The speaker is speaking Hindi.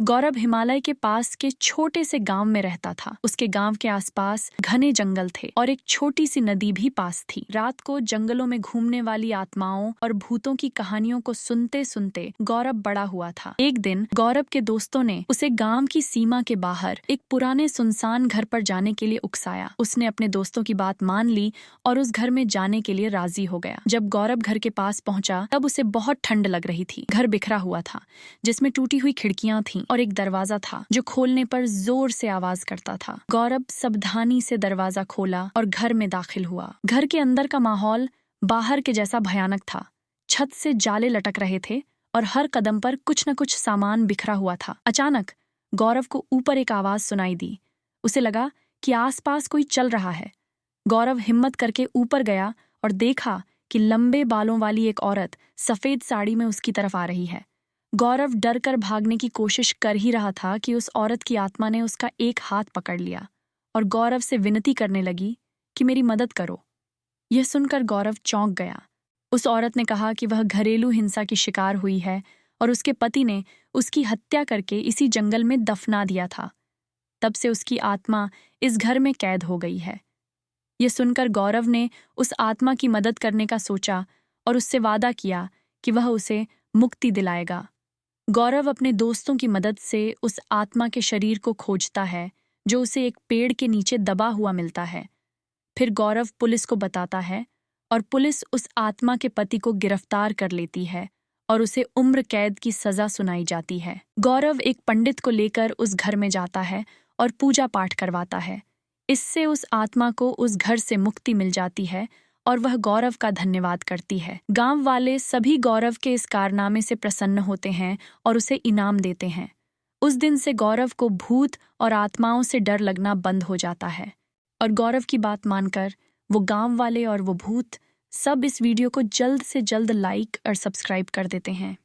गौरव हिमालय के पास के छोटे से गांव में रहता था। उसके गांव के आसपास घने जंगल थे और एक छोटी सी नदी भी पास थी। रात को जंगलों में घूमने वाली आत्माओं और भूतों की कहानियों को सुनते सुनते गौरव बड़ा हुआ था। एक दिन गौरव के दोस्तों ने उसे गांव की सीमा के बाहर एक पुराने सुनसान घर पर जाने के लिए उकसाया। उसने अपने दोस्तों की बात मान ली और उस घर में जाने के लिए राजी हो गया। जब गौरव घर के पास पहुंचा तब उसे बहुत ठंड लग रही थी। घर बिखरा हुआ था जिसमें टूटी हुई खिड़कियां थीं और एक दरवाजा था जो खोलने पर जोर से आवाज करता था। गौरव सावधानी से दरवाजा खोला और घर में दाखिल हुआ। घर के अंदर का माहौल बाहर के जैसा भयानक था। छत से जाले लटक रहे थे और हर कदम पर कुछ न कुछ सामान बिखरा हुआ था। अचानक गौरव को ऊपर एक आवाज सुनाई दी। उसे लगा कि आसपास कोई चल रहा है। गौरव हिम्मत करके ऊपर गया और देखा कि लंबे बालों वाली एक औरत सफेद साड़ी में उसकी तरफ आ रही है। गौरव डर कर भागने की कोशिश कर ही रहा था कि उस औरत की आत्मा ने उसका एक हाथ पकड़ लिया और गौरव से विनती करने लगी कि मेरी मदद करो। यह सुनकर गौरव चौंक गया। उस औरत ने कहा कि वह घरेलू हिंसा की शिकार हुई है और उसके पति ने उसकी हत्या करके इसी जंगल में दफना दिया था। तब से उसकी आत्मा इस घर में कैद हो गई है। यह सुनकर गौरव ने उस आत्मा की मदद करने का सोचा और उससे वादा किया कि वह उसे मुक्ति दिलाएगा। गौरव अपने दोस्तों की मदद से उस आत्मा के शरीर को खोजता है जो उसे एक पेड़ के नीचे दबा हुआ मिलता है। फिर गौरव पुलिस को बताता है और पुलिस उस आत्मा के पति को गिरफ्तार कर लेती है और उसे उम्र कैद की सजा सुनाई जाती है। गौरव एक पंडित को लेकर उस घर में जाता है और पूजा पाठ करवाता है। इससे उस आत्मा को उस घर से मुक्ति मिल जाती है और वह गौरव का धन्यवाद करती है। गांव वाले सभी गौरव के इस कारनामे से प्रसन्न होते हैं और उसे इनाम देते हैं। उस दिन से गौरव को भूत और आत्माओं से डर लगना बंद हो जाता है और गौरव की बात मानकर वो गांव वाले और वो भूत सब इस वीडियो को जल्द से जल्द लाइक और सब्सक्राइब कर देते हैं।